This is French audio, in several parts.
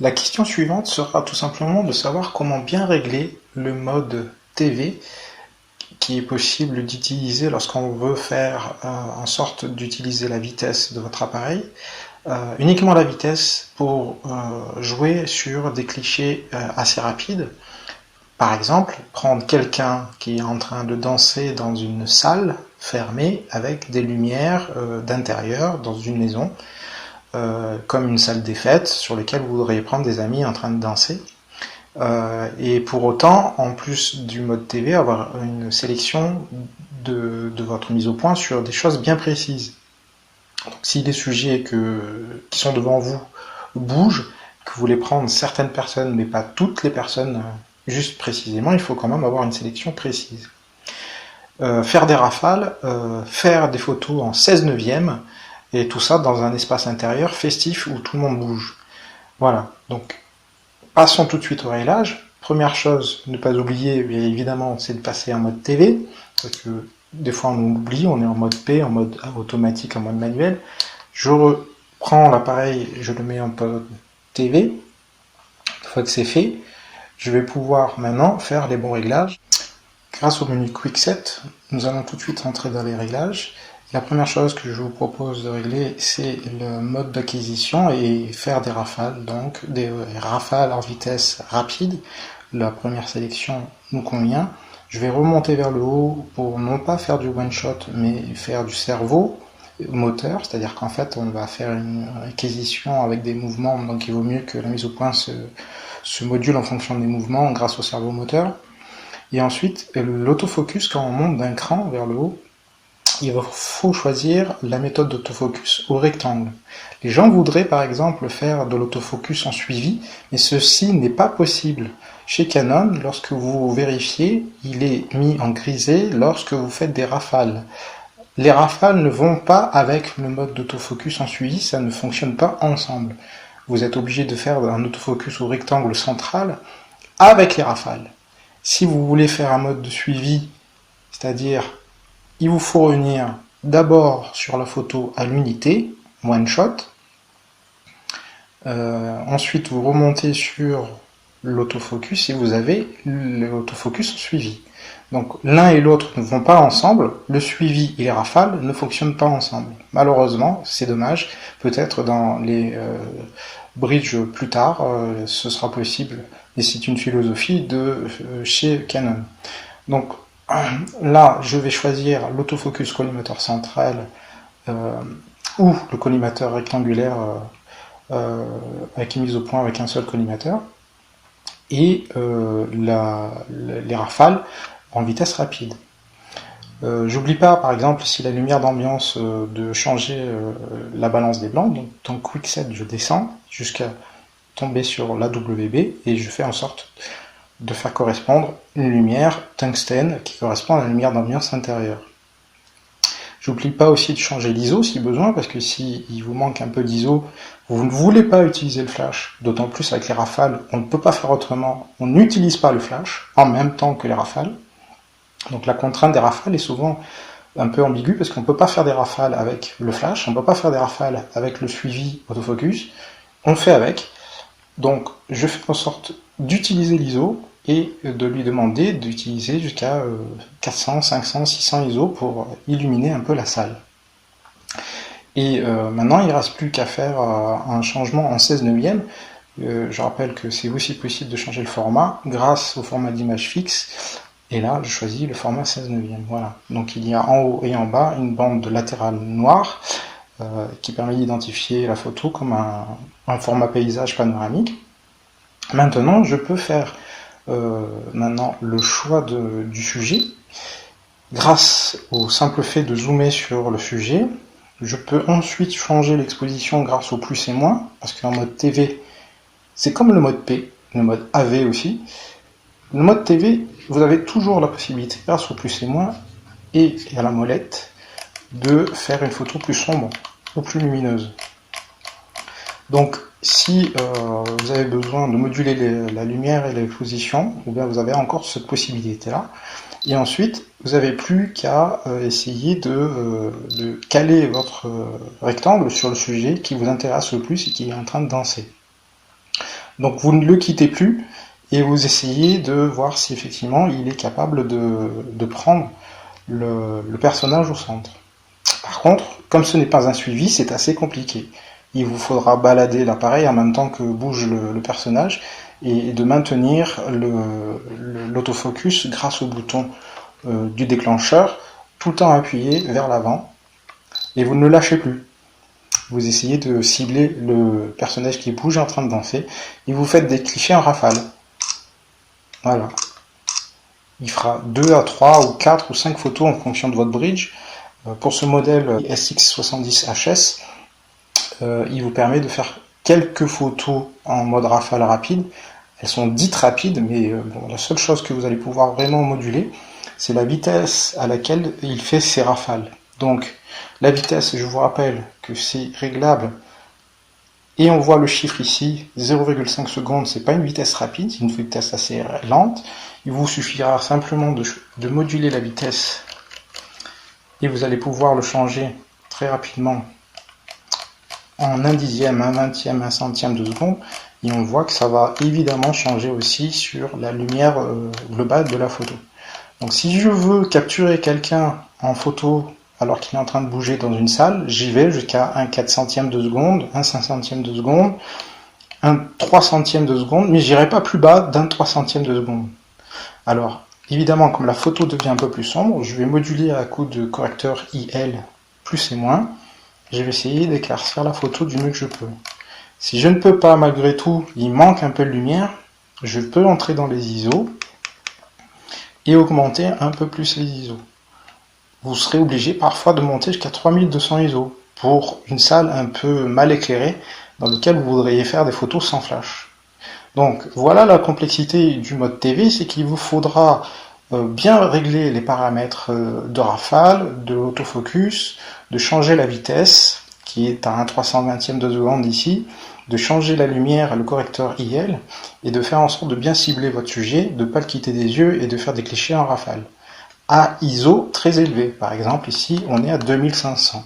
La question suivante sera tout simplement de savoir comment bien régler le mode TV qui est possible d'utiliser lorsqu'on veut faire en sorte d'utiliser la vitesse de votre appareil, uniquement la vitesse pour jouer sur des clichés assez rapides. Par exemple, prendre quelqu'un qui est en train de danser dans une salle fermée avec des lumières d'intérieur dans une maison, comme une salle des fêtes sur laquelle vous voudriez prendre des amis en train de danser. Et pour autant, en plus du mode TV, avoir une sélection de votre mise au point sur des choses bien précises. Donc, si les sujets qui sont devant vous bougent, que vous voulez prendre certaines personnes, mais pas toutes les personnes juste précisément, il faut quand même avoir une sélection précise. Faire des rafales, faire des photos en 16 neuvième, et tout ça dans un espace intérieur festif où tout le monde bouge. Voilà, donc passons tout de suite au réglage. Première chose, ne pas oublier, bien évidemment, c'est de passer en mode TV, parce que des fois on oublie, on est en mode P, en mode automatique, en mode manuel. Je reprends l'appareil, je le mets en mode TV. Une fois que c'est fait, je vais pouvoir maintenant faire les bons réglages. Grâce au menu Quickset, nous allons tout de suite rentrer dans les réglages. La première chose que je vous propose de régler, c'est le mode d'acquisition et faire des rafales, donc des rafales en vitesse rapide. La première sélection nous convient. Je vais remonter vers le haut pour non pas faire du one-shot, mais faire du cerveau moteur, c'est-à-dire qu'en fait on va faire une acquisition avec des mouvements, donc il vaut mieux que la mise au point se module en fonction des mouvements grâce au cerveau moteur. Et ensuite, l'autofocus, quand on monte d'un cran vers le haut, il faut choisir la méthode d'autofocus au rectangle. Les gens voudraient par exemple faire de l'autofocus en suivi, mais ceci n'est pas possible. Chez Canon, lorsque vous vérifiez, il est mis en grisé lorsque vous faites des rafales. Les rafales ne vont pas avec le mode d'autofocus en suivi, ça ne fonctionne pas ensemble. Vous êtes obligé de faire un autofocus au rectangle central avec les rafales. Si vous voulez faire un mode de suivi, c'est-à-dire il vous faut revenir d'abord sur la photo à l'unité, one shot. Ensuite, vous remontez sur l'autofocus et vous avez l'autofocus suivi. Donc l'un et l'autre ne vont pas ensemble, le suivi et les rafales ne fonctionnent pas ensemble. Malheureusement, c'est dommage, peut-être dans les bridges plus tard, ce sera possible, et c'est une philosophie de chez Canon. Donc là, je vais choisir l'autofocus collimateur central ou le collimateur rectangulaire avec une mise au point avec un seul collimateur et les rafales en vitesse rapide. J'oublie pas, par exemple, si la lumière d'ambiance, de changer la balance des blancs. Donc, dans Quickset, je descends jusqu'à tomber sur l'AWB et je fais en sorte de faire correspondre une lumière tungstène qui correspond à la lumière d'ambiance intérieure. J'oublie pas aussi de changer l'ISO si besoin, parce que si il vous manque un peu d'ISO, vous ne voulez pas utiliser le flash, d'autant plus avec les rafales, on ne peut pas faire autrement, on n'utilise pas le flash en même temps que les rafales. Donc la contrainte des rafales est souvent un peu ambiguë, parce qu'on ne peut pas faire des rafales avec le flash, on ne peut pas faire des rafales avec le suivi autofocus, on le fait avec. Donc je fais en sorte d'utiliser l'ISO et de lui demander d'utiliser jusqu'à 400, 500, 600 ISO pour illuminer un peu la salle. Et maintenant, il ne reste plus qu'à faire un changement en 16 neuvième. Je rappelle que c'est aussi possible de changer le format grâce au format d'image fixe. Et là, je choisis le format 16 neuvième. Voilà. Donc il y a en haut et en bas une bande latérale noire qui permet d'identifier la photo comme un format paysage panoramique. Maintenant, je peux faire maintenant le choix du sujet. Grâce au simple fait de zoomer sur le sujet, je peux ensuite changer l'exposition grâce au plus et moins, parce qu'en mode TV, c'est comme le mode P, le mode AV aussi. Le mode TV, vous avez toujours la possibilité, grâce au plus et moins, et à la molette, de faire une photo plus sombre ou plus lumineuse. Donc, si vous avez besoin de moduler la lumière et l'exposition, ou bien vous avez encore cette possibilité-là. Et ensuite, vous n'avez plus qu'à essayer de caler votre rectangle sur le sujet qui vous intéresse le plus et qui est en train de danser. Donc vous ne le quittez plus et vous essayez de voir si effectivement il est capable de prendre le personnage au centre. Par contre, comme ce n'est pas un suivi, c'est assez compliqué. Il vous faudra balader l'appareil en même temps que bouge le personnage et de maintenir l'autofocus grâce au bouton du déclencheur, tout le temps appuyé vers l'avant, et vous ne le lâchez plus. Vous essayez de cibler le personnage qui bouge en train de danser, et vous faites des clichés en rafale. Voilà. Il fera 2 à 3 ou 4 ou 5 photos en fonction de votre bridge. Pour ce modèle SX70HS, il vous permet de faire quelques photos en mode rafale rapide. Elles sont dites rapides, mais bon, la seule chose que vous allez pouvoir vraiment moduler, c'est la vitesse à laquelle il fait ses rafales. Donc la vitesse, je vous rappelle que c'est réglable, et on voit le chiffre ici, 0,5 secondes, c'est pas une vitesse rapide, c'est une vitesse assez lente. Il vous suffira simplement de moduler la vitesse, et vous allez pouvoir le changer très rapidement en 1/10, 1/20, 1/100 de seconde, et on voit que ça va évidemment changer aussi sur la lumière globale de la photo. Donc si je veux capturer quelqu'un en photo alors qu'il est en train de bouger dans une salle, j'y vais jusqu'à 1/400 de seconde, 1/500 de seconde, 1/300 de seconde, mais j'irai pas plus bas d'1/300 de seconde. Alors, évidemment, comme la photo devient un peu plus sombre, je vais moduler à coup de correcteur IL plus et moins. Je vais essayer d'éclaircir la photo du mieux que je peux. Si je ne peux pas, malgré tout, il manque un peu de lumière, je peux entrer dans les ISO et augmenter un peu plus les ISO. Vous serez obligé parfois de monter jusqu'à 3200 ISO pour une salle un peu mal éclairée dans laquelle vous voudriez faire des photos sans flash. Donc voilà la complexité du mode TV, c'est qu'il vous faudra bien régler les paramètres de rafale, de l'autofocus, de changer la vitesse qui est à 1/320 de seconde ici, de changer la lumière, le correcteur IL, et de faire en sorte de bien cibler votre sujet, de ne pas le quitter des yeux et de faire des clichés en rafale. À ISO très élevé, par exemple ici on est à 2500.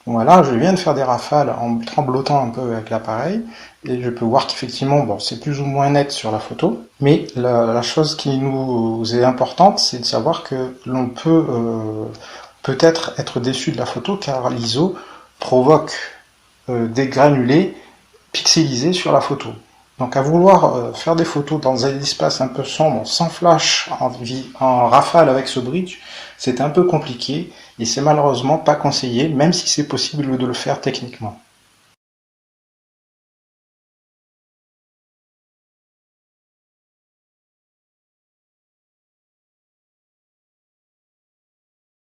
Voilà, je viens de faire des rafales en tremblotant un peu avec l'appareil, et je peux voir qu'effectivement, bon, c'est plus ou moins net sur la photo, mais la chose qui nous est importante, c'est de savoir que l'on peut peut-être être déçu de la photo, car l'ISO provoque des granulés pixelisés sur la photo. Donc à vouloir faire des photos dans un espace un peu sombre, sans flash, en rafale avec ce bridge, c'est un peu compliqué, et c'est malheureusement pas conseillé, même si c'est possible de le faire techniquement.